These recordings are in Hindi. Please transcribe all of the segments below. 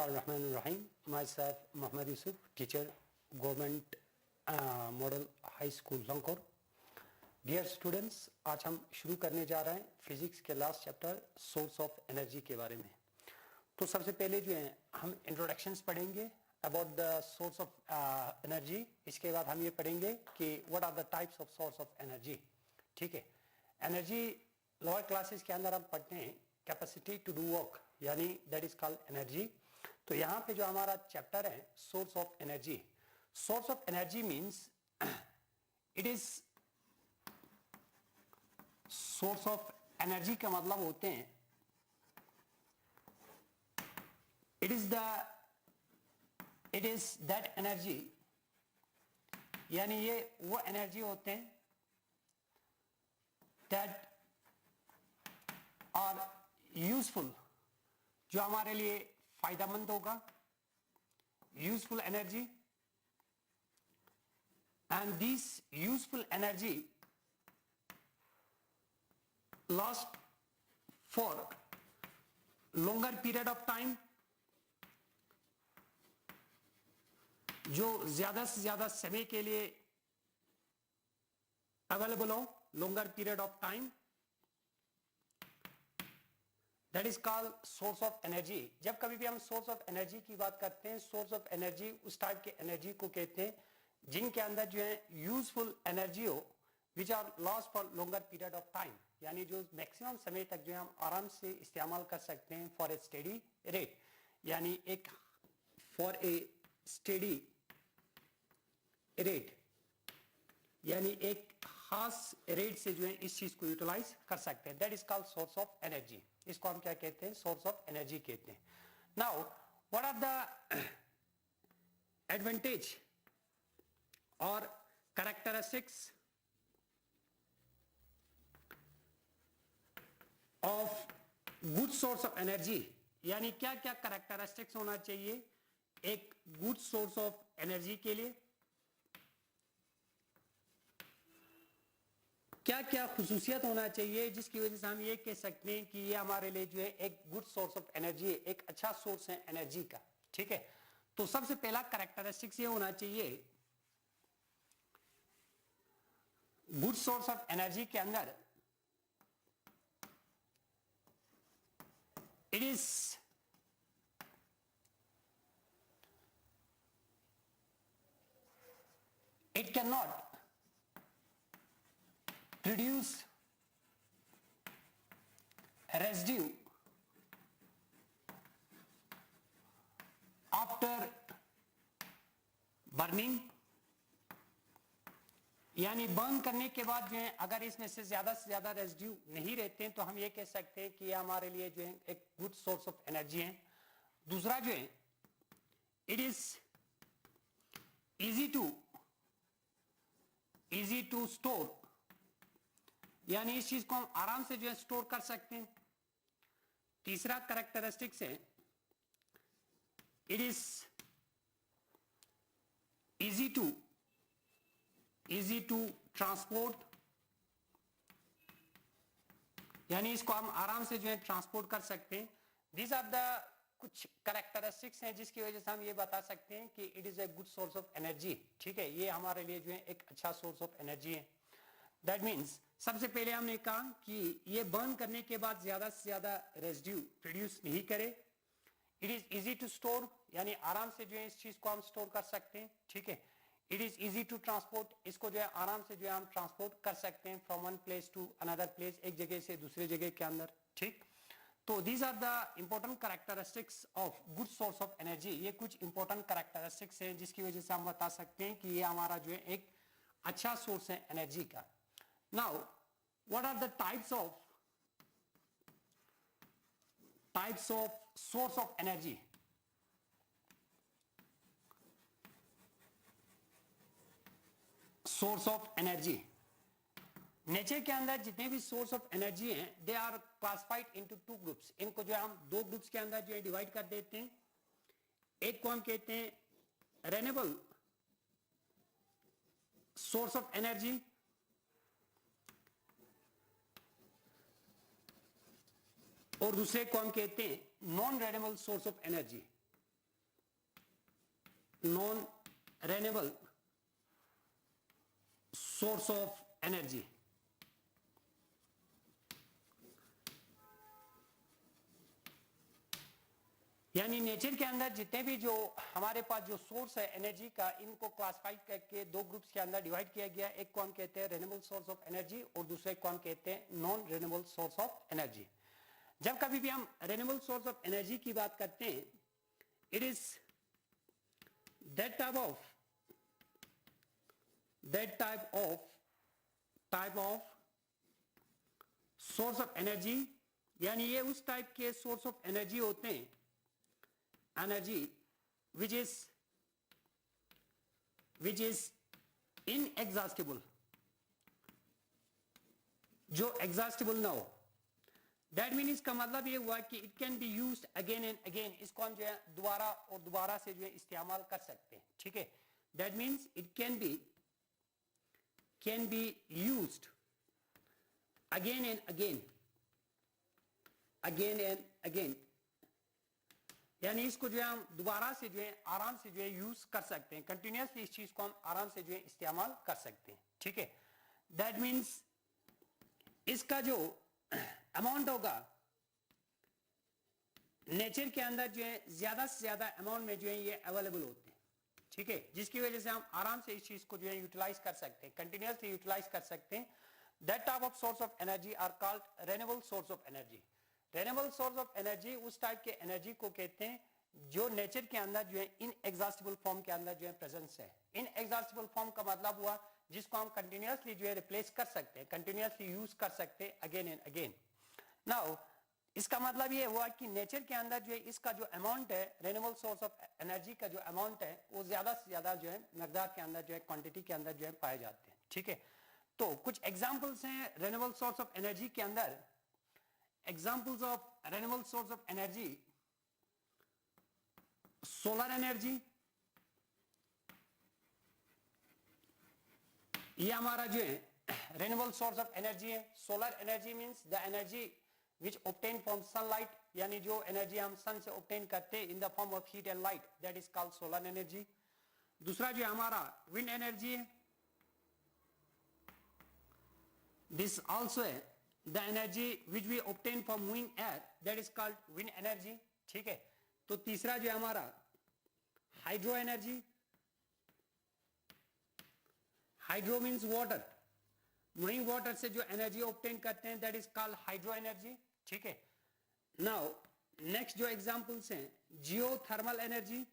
Bismillahirrahmanirrahim. Myself, Mohammad Yusuf, teacher, Government Model High School, Langkor. Dear students, आज हम शुरू करने जा रहे हैं फिजिक्स के last chapter source of energy के बारे में। तो सबसे पहले जो है हम इंट्रोडक्शंस पढ़ेंगे about the source of energy. इसके बाद हम ये पढ़ेंगे कि what are the types of source of energy. ठीक है, एनर्जी लोअर क्लासेस के अंदर हम पढ़ते हैं कैपेसिटी टू डू वर्क, यानी दैट इज कॉल्ड एनर्जी। तो यहाँ पे जो हमारा चैप्टर है source of energy. Source of energy means it is source of energy का मतलब होते हैं इट इज दैट एनर्जी, यानी ये वो एनर्जी होते हैं दैट आर यूजफुल, जो हमारे लिए फायदेमंद होगा, useful energy. And this useful energy last for longer period of time, जो ज्यादा से ज्यादा समय के लिए अवेलेबल हो, longer period of time, that is called source of energy. जब कभी भी हम सोर्स ऑफ एनर्जी की बात करते हैं, सोर्स ऑफ एनर्जी उस टाइप के एनर्जी को कहते हैं जिनके अंदर जो है यूजफुल एनर्जी हो, which are lost for longer period of time, यानी जो मैक्सिमम समय तक जो है हम आराम से इस्तेमाल कर सकते हैं फॉर ए स्टेडी रेट, यानी एक फॉर ए स्टेडी रेट, यानी एक खास रेट से जो है इस चीज को यूटिलाइज कर सकते हैं। That is called source of energy. इसको हम क्या कहते हैं? सोर्स ऑफ एनर्जी कहते हैं। Now what are the advantage और characteristics of good source of energy, यानी क्या क्या कैरेक्टरिस्टिक्स होना चाहिए एक गुड सोर्स ऑफ एनर्जी के लिए, क्या क्या खुसूसियत होना चाहिए जिसकी वजह से हम ये कह सकते हैं कि ये हमारे लिए जो है एक गुड सोर्स ऑफ एनर्जी है, एक अच्छा सोर्स है एनर्जी का। ठीक है, तो सबसे पहला कैरेक्टरिस्टिक्स ये होना चाहिए गुड सोर्स ऑफ एनर्जी के अंदर, it can not produce residue after burning, यानी बर्न करने के बाद जो है अगर इसमें से ज्यादा रेजिड्यू नहीं रहते हैं तो हम ये कह सकते हैं कि ये हमारे लिए जो है एक गुड सोर्स ऑफ एनर्जी है। दूसरा जो है it is easy to store, यानी इस चीज को हम आराम से जो है स्टोर कर सकते हैं। तीसरा कैरेक्टरिस्टिक्स है it is easy to transport, यानी इसको हम आराम से जो है ट्रांसपोर्ट कर सकते हैं। दीज आर द कुछ कैरेक्टरिस्टिक्स हैं जिसकी वजह से हम ये बता सकते हैं कि it is a good source of energy. ठीक है, ये हमारे लिए जो है एक अच्छा सोर्स ऑफ एनर्जी है। दैट मीन्स सबसे पहले हमने कहा कि ये बर्न करने के बाद ज्यादा से ज्यादा रेजिड्यू प्रोड्यूस नहीं करे। It is easy to store, यानी आराम से जो है इस चीज को हम स्टोर कर सकते हैं। ठीक है, it is easy to transport, इसको जो है आराम से जो है हम ट्रांसपोर्ट कर सकते हैं from one place to another place, एक जगह से दूसरे जगह के अंदर। ठीक, तो these are the important characteristics of good source of energy. ये कुछ इंपॉर्टेंट कैरेक्टरिस्टिक्स हैं जिसकी वजह से हम बता सकते हैं कि ये हमारा जो है एक अच्छा सोर्स है एनर्जी का। Now, what are the types of source of energy? Source of energy. Nature के अंदर जितने भी सोर्स ऑफ एनर्जी हैं, they are classified into two groups. इनको जो है हम दो ग्रुप्स के अंदर जो है डिवाइड कर देते हैं। एक को हम कहते हैं रेन्यूएबल सोर्स ऑफ एनर्जी, और दूसरे को हम कहते हैं non renewable source of energy. Non renewable source of energy. यानी नेचर के अंदर जितने भी जो हमारे पास जो सोर्स है एनर्जी का, इनको क्लासिफाई करके दो ग्रुप्स के अंदर डिवाइड किया गया। एक को हम कहते हैं रेन्यूएबल सोर्स ऑफ एनर्जी और दूसरे को हम कहते हैं non renewable source of energy. जब कभी भी हम रेन्यूएबल सोर्स ऑफ एनर्जी की बात करते हैं, it is that type of source of energy, यानी ये उस टाइप के सोर्स ऑफ एनर्जी होते हैं, एनर्जी which is inexhaustible, जो एग्जॉस्टिबल ना हो। दैट मीन इसका मतलब ये हुआ कि it can be used again and again, इसको हम जो है दोबारा और दोबारा से जो है इस्तेमाल कर सकते हैं। ठीक है, that means it can be used again and again, यानी इसको जो है हम दोबारा से जो है आराम से जो है यूज कर सकते हैं। कंटिन्यूअसली इस चीज को हम आराम से जो है इस्तेमाल कर सकते हैं। ठीक है, दैट मीन्स इसका जो अमाउंट होगा नेचर के अंदर जो है ज्यादा से ज्यादा अमाउंट में जो है ये अवेलेबल होते हैं। ठीक है, जिसकी वजह से हम आराम से इस चीज को जो है यूटिलाइज कर सकते हैं, कंटिन्यूअसली यूटिलाइज कर सकते हैं। That type of source of energy are called renewable source of energy. Renewable source of energy उस टाइप के एनर्जी को कहते हैं जो नेचर के अंदर जो है इनएग्जॉस्टिबल फॉर्म के अंदर जो है प्रेजेंस है। इनएग्जॉस्टिबल फॉर्म का मतलब हुआ जिसको हम कंटिन्यूअसली जो है रिप्लेस कर सकते हैं, कंटिन्यूअसली यूज कर सकते हैं अगेन एंड अगेन। नाउ इसका मतलब ये हुआ कि नेचर के अंदर जो है इसका जो अमाउंट है, रेन्यूएबल सोर्स ऑफ एनर्जी का जो अमाउंट है वो ज्यादा से ज्यादा जो है मकदार के अंदर जो है क्वांटिटी के अंदर जो है पाए जाते हैं। ठीक है, तो कुछ एग्जांपल्स हैं रेन्यूएबल सोर्स ऑफ एनर्जी के अंदर। Examples of renewable source of energy, solar energy, ये हमारा जो है रेन्यूएबल सोर्स ऑफ एनर्जी है। Solar energy means the energy which obtain from sunlight, यानी जो एनर्जी हम सन से ऑब्टेन करते हैं in the form of heat and light, that is called solar energy. दूसरा जो हमारा विंड एनर्जी है, दिस आल्सो है the energy which we obtain from moving air, that is called wind energy. ठीक है, तो तीसरा जो है हमारा hydro energy. Hydro means water, moving water से जो एनर्जी ऑब्टेन करते हैं that is called hydro energy. ठीक है, नाउ नेक्स्ट जो एग्जांपल्स हैं, जियोथर्मल एनर्जी,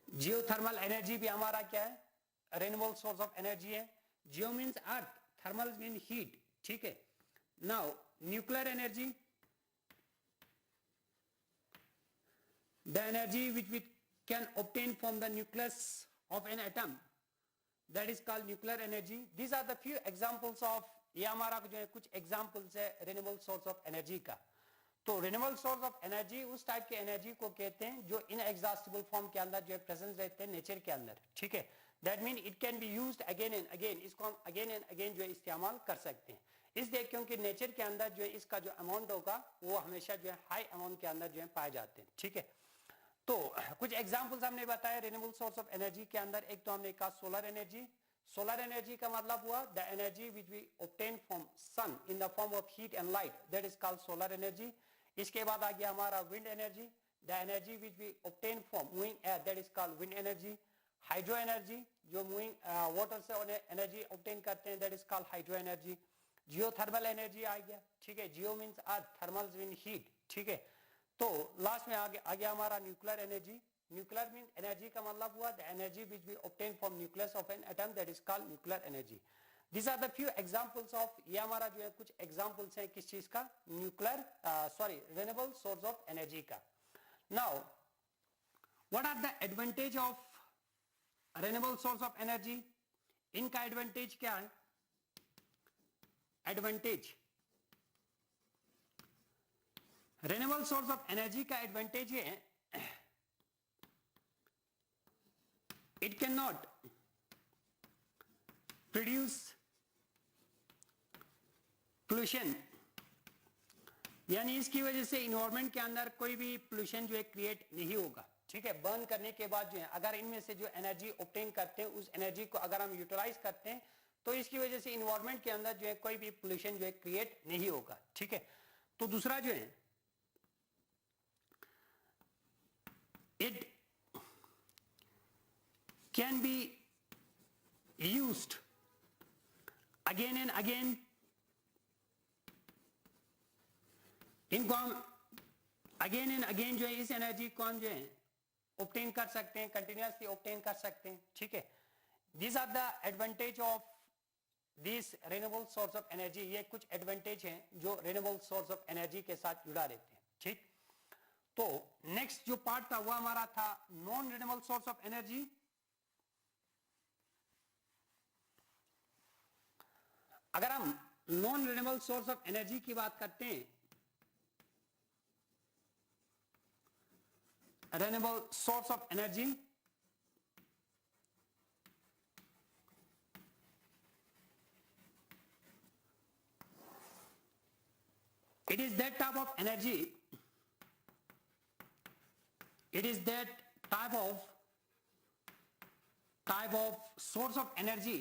जियोथर्मल एनर्जी भी हमारा क्या है, रेन्यूएबल सोर्स ऑफ एनर्जी है। Geo means earth, thermal mean heat. ठीक है, now nuclear energy, the energy which we can obtain from the nucleus of an atom, that is called nuclear energy. These are the few examples of, ये हमारा जो है कुछ examples है renewable source of energy का। तो renewable source of energy उस टाइप के एनर्जी को कहते हैं जो inexhaustible फॉर्म के अंदर जो है प्रेजेंस रहते हैं नेचर के अंदर। ठीक है, that mean it can be used again and again, इसको हम अगेन एंड अगेन जो है इस्तेमाल कर सकते हैं। इसलिए क्योंकि नेचर के अंदर जो है इसका जो अमाउंट होगा वो हमेशा जो है हाई अमाउंट के अंदर जो है पाए जाते हैं। ठीक है, तो कुछ एग्जांपल्स हमने बताया रेन्यूएबल सोर्स ऑफ एनर्जी के अंदर। एक तो हमने कहा सोलर एनर्जी। सोलर एनर्जी का मतलब हुआ the energy which we obtain from sun in the form of heat and light, that is called solar energy. इसके बाद आ गया हमारा wind energy, the energy which we obtain from moving air, that is called wind energy. Hydro energy, जो मूविंग वाटर से एनर्जी ऑब्टेन करते हैं, that is called hydro energy. Geothermal energy आ गया। ठीक है, geo means earth, thermal mean heat. ठीक है, तो लास्ट में आ गया हमारा nuclear energy. Nuclear mean energy का मतलब हुआ the energy which we obtain from nucleus of an atom, that is called nuclear energy. This are the few examples of, ये हमारा जो है कुछ एग्जांपल्स हैं किस चीज का, nuclear renewable source of energy का। Now what are the advantage of renewable source of energy? इनका एडवांटेज क्या है? Advantage renewable source of energy का एडवांटेज ये है, it can not produce pollution यानी इसकी वजह से इन्वायरमेंट के अंदर कोई भी पोल्यूशन जो है क्रिएट नहीं होगा, ठीक है। बर्न करने के बाद जो है अगर इनमें से जो एनर्जी ऑब्टेन करते हैं उस एनर्जी को अगर हम यूटिलाइज करते हैं तो इसकी वजह से इन्वायरमेंट के अंदर जो है कोई भी पोल्यूशन जो है क्रिएट नहीं होगा, ठीक है। तो दूसरा जो है it can be used again and again, इनको हम अगेन एंड अगेन जो है इस एनर्जी को हम जो है ऑब्टेन कर सकते हैं, कंटिन्यूअसली ऑब्टेन कर सकते हैं, ठीक है। These are the advantage of this renewable source of energy. ये कुछ एडवांटेज हैं जो रिन्यूएबल सोर्स ऑफ एनर्जी के साथ जुड़ा रहते हैं, ठीक। तो नेक्स्ट जो पार्ट था वो हमारा था non renewable source of energy. अगर हम non renewable source of energy की बात करते हैं, renewable source of energy, it is that type of energy, it is that type of source of energy,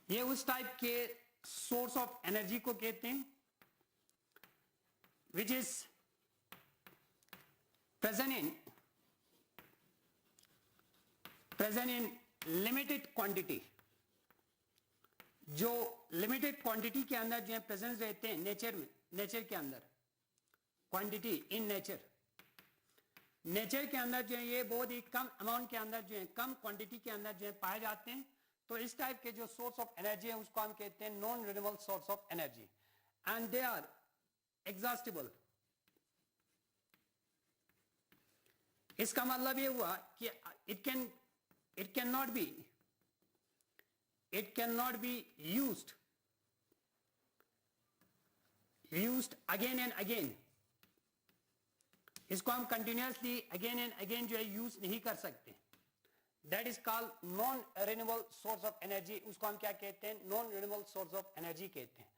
ये उस टाइप के सोर्स ऑफ एनर्जी को कहते हैं which is present in limited quantity, जो लिमिटेड क्वांटिटी के अंदर जो है प्रेजेंस रहते हैं नेचर में, नेचर के अंदर क्वांटिटी इन नेचर, नेचर के अंदर जो है ये बहुत ही कम अमाउंट के अंदर जो है कम क्वांटिटी के अंदर जो है पाए जाते हैं। तो इस टाइप के जो सोर्स ऑफ एनर्जी है उसको हम कहते हैं non renewable source of energy and they are exhaustible. इसका मतलब ये हुआ कि it cannot be used again and again। इसको हम कंटिन्यूअसली अगेन एंड अगेन जो है यूज नहीं कर सकते। That is called non renewable source of energy. उसको हम क्या कहते हैं? Non renewable source of energy कहते हैं।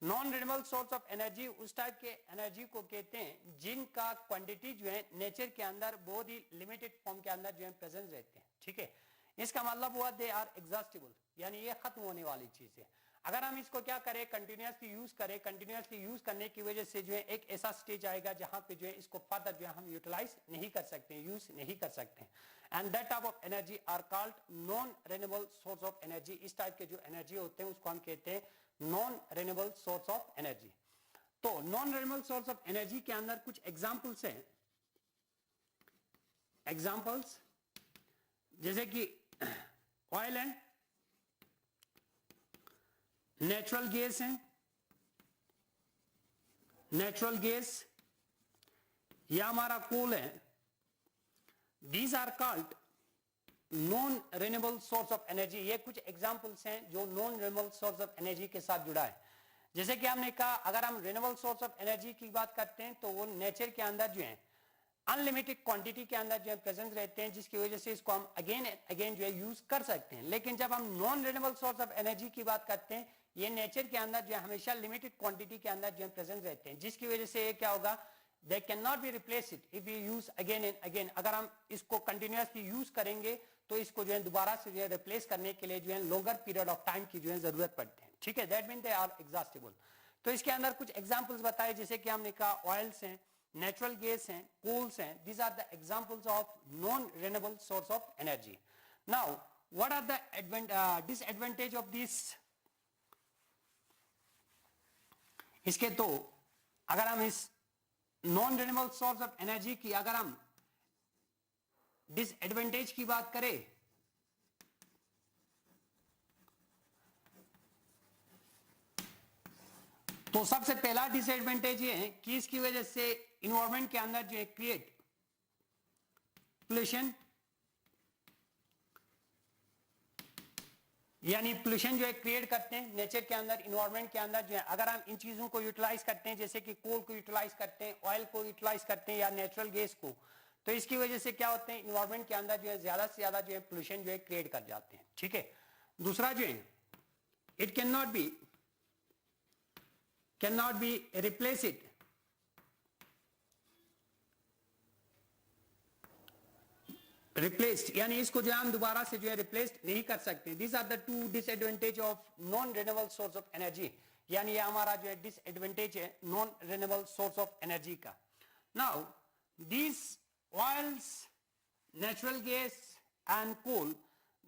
Non renewable source of energy उस टाइप के एनर्जी को कहते हैं जिनका क्वांटिटी जो है नेचर के अंदर बहुत ही लिमिटेड फॉर्म के अंदर जो है प्रेजेंस रहते हैं, ठीक है। इसका मतलब हुआ दे आर एग्जॉस्टिबल, यानी ये खत्म होने वाली चीज है। अगर हम इसको क्या करें, कंटिन्यूअसली यूज करें, कंटिन्यूअसली यूज करने की वजह से जो है एक ऐसा स्टेज आएगा जहां पे जो है इसको फर्दर जो है हम यूटिलाइज नहीं कर सकते, यूज नहीं कर सकते। And that type of energy are called non renewable source of energy. इस टाइप के जो एनर्जी होते हैं उसको हम कहते हैं non renewable source of energy. तो non renewable source of energy के अंदर कुछ एग्जांपल्स हैं। एग्जांपल्स जैसे कि ऑयल है, नेचुरल गैस है, नेचुरल गैस या हमारा कोल है। These are called non renewable source of energy. ये कुछ एग्जांपल्स हैं जो non renewable source of energy के साथ जुड़ा है। जैसे कि हमने कहा अगर हम रिन्यूएबल सोर्स ऑफ एनर्जी की बात करते हैं तो वो नेचर के अंदर जो है अनलिमिटेड क्वांटिटी के अंदर जो है प्रेजेंस रहते हैं, जिसकी वजह से इसको हम अगेन अगेन जो है यूज कर सकते हैं। लेकिन जब हम non renewable source of energy की बात करते हैं, ये नेचर के अंदर जो है हमेशा लिमिटेड क्वांटिटी के अंदर जो है प्रेजेंस रहते हैं, जिसकी वजह से ये क्या होगा, they can not be replace it if you use again and again. अगर हम इसको कंटिन्यूअसली यूज करेंगे तो इसको जो है दोबारा से जो है रिप्लेस करने के लिए जो है लॉन्गर पीरियड ऑफ टाइम की जो है जरूरत पड़ती है, ठीक है। That mean they are exhaustible. तो इसके अंदर कुछ एग्जांपल्स बताए, जैसे कि हमने कहा ऑयल्स हैं, नेचुरल गैस हैं, कोल्स हैं। These are the examples of non renewable source of energy. Now what are the disadvantage of this? इसके तो अगर हम इस non renewable source of energy की अगर हम डिसएडवांटेज की बात करें तो सबसे पहला डिसएडवांटेज ये है कि इसकी वजह से इन्वायरमेंट के अंदर जो है क्रिएट पोल्यूशन, यानी पोल्यूशन जो है क्रिएट करते हैं नेचर के अंदर, इन्वायरमेंट के अंदर जो है। अगर हम इन चीजों को यूटिलाइज करते हैं, जैसे कि कोल को यूटिलाइज करते हैं, ऑयल को यूटिलाइज करते हैं या नेचुरल गैस को, तो इसकी वजह से क्या होते हैं, इन्वायरमेंट के अंदर जो है ज्यादा से ज्यादा जो है पोल्यूशन जो है क्रिएट कर जाते हैं, ठीक है। दूसरा जो है it can not be can not be replace it, replaced, यानी इसको जो हम दोबारा से जो है रिप्लेस नहीं कर सकते. This are the two disadvantage of non renewable source of energy. यानी ये हमारा जो है डिसएडवांटेज है non renewable source of energy का. Now this oils, natural gas and coal,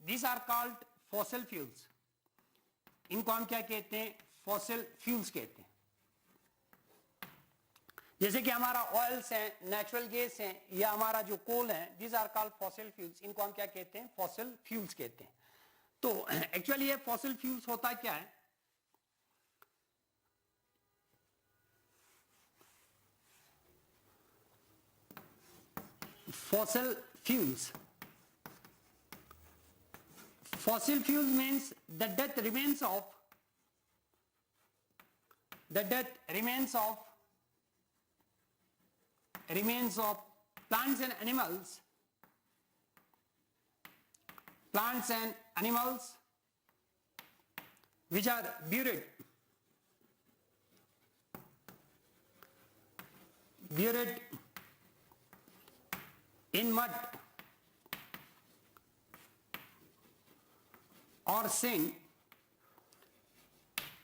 this are called fossil fuels. इनको हम क्या कहते हैं? फॉसिल फ्यूल्स कहते हैं. जैसे कि हमारा ऑयल्स हैं, नेचुरल गैस हैं, या हमारा जो कोल है, this are called fossil fuels. इनको हम क्या कहते हैं? फॉसिल फ्यूल्स कहते हैं. तो एक्चुअली ये फॉसिल फ्यूल्स होता क्या है? Fossil fuels, fossil fuels means the death remains of plants and animals which are buried in mud or sand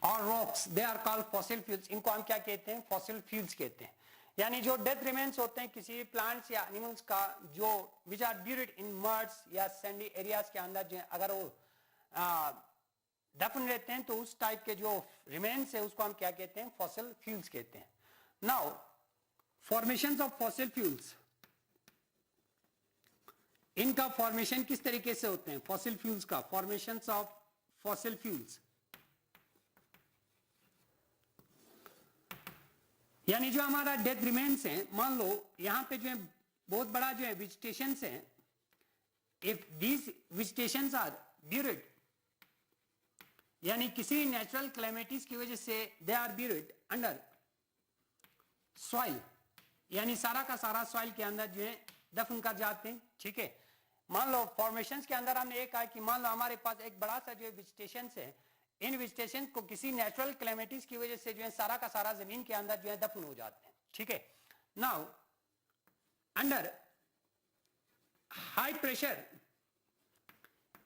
और rocks, they are called fossil fuels. इनको हम क्या कहते हैं? फॉसिल फ्यूल्स कहते हैं. यानी जो डेथ रिमेन्स होते हैं किसी प्लांट्स या एनिमल्स का, जो which are buried in muds या सैंडी एरियाज के अंदर जो अगर वो दफन रहते हैं, तो उस टाइप के जो रिमेन्स है उसको हम क्या कहते हैं? फॉसिल फ्यूल्स कहते हैं. Now formations of fossil fuels, इनका फॉर्मेशन किस तरीके से होते हैं? फॉसिल फ्यूल्स का फॉर्मेशंस ऑफ फॉसिल फ्यूल्स, यानी जो हमारा डेथ रिमेन्स है, मान लो यहां पे जो है बहुत बड़ा जो है वेजिटेशंस है, if these vegetations are buried, यानी किसी नेचुरल क्लाइमेटिस की वजह से they are buried under soil, यानी सारा का सारा सॉइल के अंदर जो है दफन कर जाते हैं. ठीक है. मान लो फॉर्मेशंस के अंदर हमने ये कहा कि मान लो हमारे पास एक बड़ा सा जो है वेजिटेशंस है, इन वेजिटेशन को किसी नेचुरल क्लाइमेटिस की वजह से जो है सारा का सारा जमीन के अंदर जो है दफन हो जाते हैं. ठीक है. नाउ अंडर हाई प्रेशर,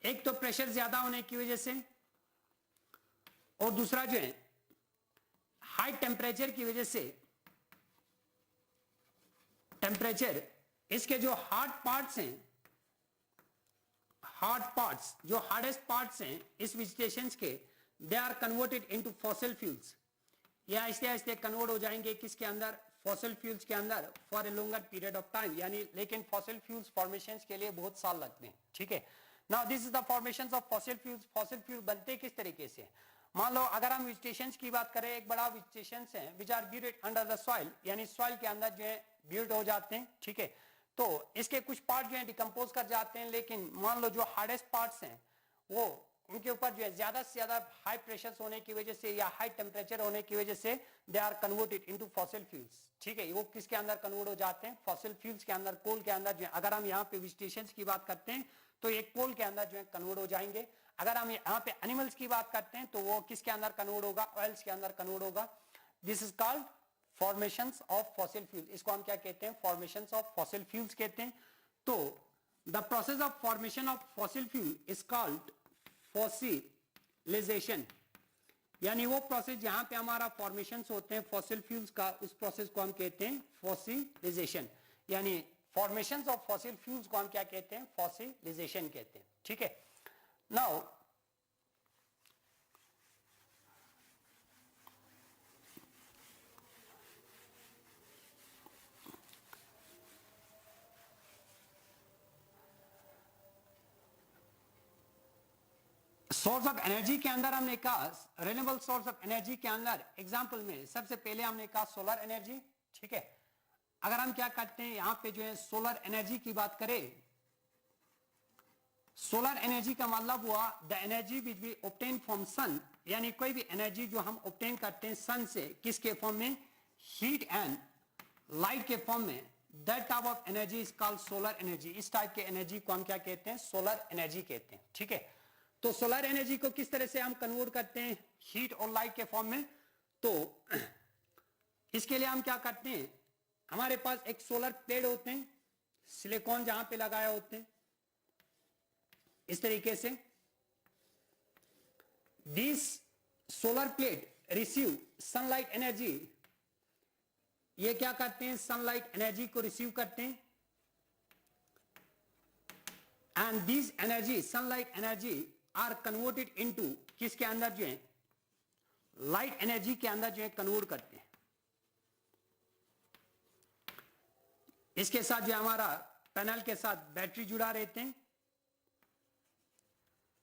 एक तो प्रेशर ज्यादा होने की वजह से, और दूसरा जो है हाई टेम्परेचर की वजह से, टेम्परेचर, इसके जो हार्ड पार्ट्स हैं, जो हार्डेस्ट पार्ट्स हैं इस वेजिटेशंस के, they are converted into fossil fuels. या आहिस्ते आहिस्ते कन्वर्ट हो जाएंगे किसके अंदर? फॉसिल फ्यूल्स के अंदर, for a longer period of time. यानी लेकिन फॉसिल फ्यूल्स फॉर्मेशंस के लिए बहुत साल लगते हैं. ठीक है. Now this is the formations of fossil fuels. Fossil fuel बनते किस तरीके से? मान लो अगर हम वेजिटेशंस की बात करें, एक बड़ा वेजिटेशंस है which are buried under the soil, यानी सॉइल के अंदर जो है ब्यूरिड हो जाते हैं. ठीक है. तो इसके कुछ पार्ट जो है डिकम्पोज कर जाते हैं, लेकिन मान लो जो हार्डेस्ट पार्ट्स हैं वो उनके ऊपर जो है ज्यादा से ज्यादा हाई प्रेशर होने की वजह से या हाई टेम्परेचर होने की वजह से they are converted into fossil fuels. ठीक है. वो किसके अंदर कन्वर्ट हो जाते हैं? फॉसिल फ्यूल्स के अंदर, कोल के अंदर जो है. अगर हम यहाँ पे वेजिटेशंस की बात करते हैं तो ये कोल के अंदर जो है कन्वर्ट हो जाएंगे. अगर हम यहाँ पे एनिमल्स की बात करते हैं तो वो किसके अंदर कन्वर्ट होगा? ऑयल्स के अंदर कन्वर्ट होगा. This is called formations of fossil fuel. इसको हम क्या कहते हैं? फॉर्मेशंस ऑफ फॉसिल फ्यूल्स कहते हैं. तो the process of formation of fossil fuel is called fossilisation. यानी वो प्रोसेस जहां पे हमारा फॉर्मेशंस होते हैं फॉसिल फ्यूल्स का, उस प्रोसेस को हम कहते हैं फॉसिलाइजेशन. यानी फॉर्मेशंस ऑफ फॉसिल फ्यूल्स को हम क्या कहते हैं? फॉसिलाइजेशन कहते हैं. ठीक है. नाउ सोर्स ऑफ एनर्जी के अंदर हमने कहा, रिन्यूएबल सोर्स ऑफ एनर्जी के अंदर एग्जांपल में सबसे पहले हमने कहा सोलर एनर्जी. ठीक है. अगर हम क्या करते हैं यहां पे जो है सोलर एनर्जी की बात करें, सोलर एनर्जी का मतलब हुआ the energy which we obtain from sun, यानी कोई भी एनर्जी जो हम ऑब्टेन करते हैं सन से, किसके फॉर्म में? हीट एंड लाइट के फॉर्म में. That type of energy is called solar energy. इस टाइप के एनर्जी को हम क्या कहते हैं? सोलर एनर्जी कहते हैं. ठीक है. तो सोलर एनर्जी को किस तरह से हम कन्वर्ट करते हैं हीट और लाइट के फॉर्म में? तो इसके लिए हम क्या करते हैं, हमारे पास एक सोलर प्लेट होते हैं, सिलिकॉन जहां पे लगाए होते हैं इस तरीके से। This solar plate receive sunlight energy, ये क्या करते हैं, सनलाइट एनर्जी को रिसीव करते हैं, and this energy sunlight energy are converted into किसके अंदर जो है, लाइट एनर्जी के अंदर जो है कन्वर्ट करते हैं। इसके साथ जो हमारा पैनल के साथ बैटरी जुड़ा रहते हैं,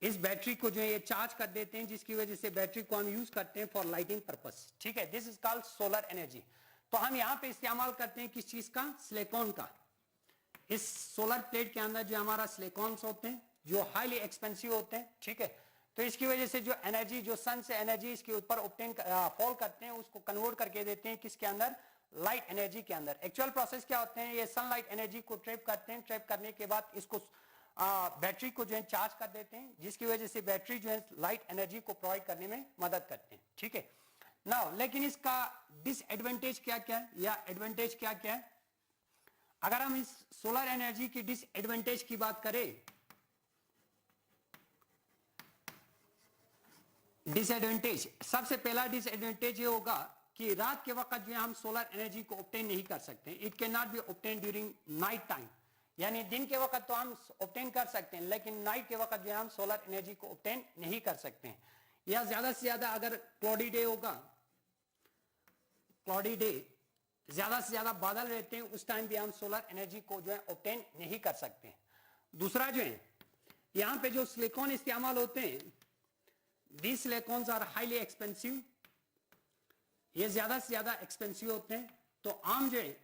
इस बैटरी को जो है ये चार्ज कर देते हैं, जिसकी वजह से बैटरी को हम यूज करते हैं फॉर लाइटिंग पर्पस, ठीक है। This is called solar energy. तो हम यहां पे इस्तेमाल करते हैं किस चीज का, सिलिकॉन का। इस सोलर प्लेट के अंदर जो हमारा सिलिकॉन्स होते हैं जो हाईली एक्सपेंसिव होते हैं, ठीक है। तो इसकी वजह से जो एनर्जी, जो सन से एनर्जी इसके ऊपर ऑब्टेन फॉल करते हैं, उसको कन्वर्ट करके देते हैं किसके अंदर, लाइट एनर्जी के अंदर। एक्चुअल प्रोसेस क्या होते हैं, ये सनलाइट एनर्जी को ट्रैप करते हैं, ट्रैप करने के बाद इसको बैटरी को जो है चार्ज कर देते हैं, जिसकी वजह से बैटरी जो है लाइट एनर्जी को प्रोवाइड करने में मदद करते हैं, ठीक है। नाउ लेकिन इसका डिसएडवांटेज क्या क्या है या एडवांटेज क्या क्या है। अगर हम इस सोलर एनर्जी की डिसएडवांटेज की बात करें, डिसएडवांटेज, सबसे पहला डिसएडवांटेज ये होगा कि रात के वक्त जो है हम सोलर एनर्जी को ऑब्टेन नहीं कर सकते। It can not be obtain during night time, यानी दिन के वक्त तो हम ऑब्टेन कर सकते हैं, लेकिन नाइट के वक्त जो है हम सोलर एनर्जी को ऑब्टेन नहीं कर सकते हैं। या ज्यादा से ज्यादा अगर क्लॉडी डे होगा, क्लॉडी डे, ज्यादा से ज्यादा बादल रहते हैं, उस टाइम भी हम सोलर एनर्जी को जो है ऑब्टेन नहीं कर सकते हैं। दूसरा जो है, यहां पे जो सिलिकॉन इस्तेमाल होते हैं, these silicons are highly expensive, ये ज्यादा से ज्यादा एक्सपेंसिव होते हैं। तो आम जो है,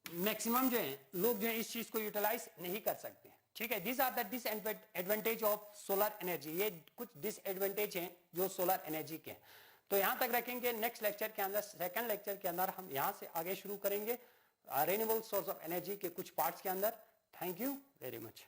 मैक्सिमम जो है लोग जो है इस चीज को यूटिलाइज नहीं कर सकते, ठीक है। these are the disadvantage of solar energy, ये कुछ डिसएडवांटेज हैं जो सोलर एनर्जी के। तो यहां तक रखेंगे, नेक्स्ट लेक्चर के अंदर, सेकंड लेक्चर के अंदर हम यहां से आगे शुरू करेंगे रिन्यूएबल सोर्स ऑफ एनर्जी के कुछ पार्ट्स के अंदर। Thank you very much.